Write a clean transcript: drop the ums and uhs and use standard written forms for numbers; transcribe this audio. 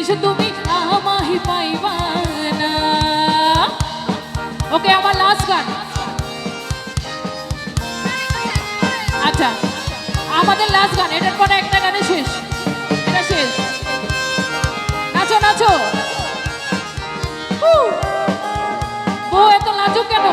জিনিস তুমি আমাহি পাইবা না। ওকে, আমার লাস্ট গান। আচ্ছা, আমাদের লাস্ট গান, এটার পরে একটা গানে শেষ, এটা শেষ। নাচো নাচো। বউ এত লাজুক কেন?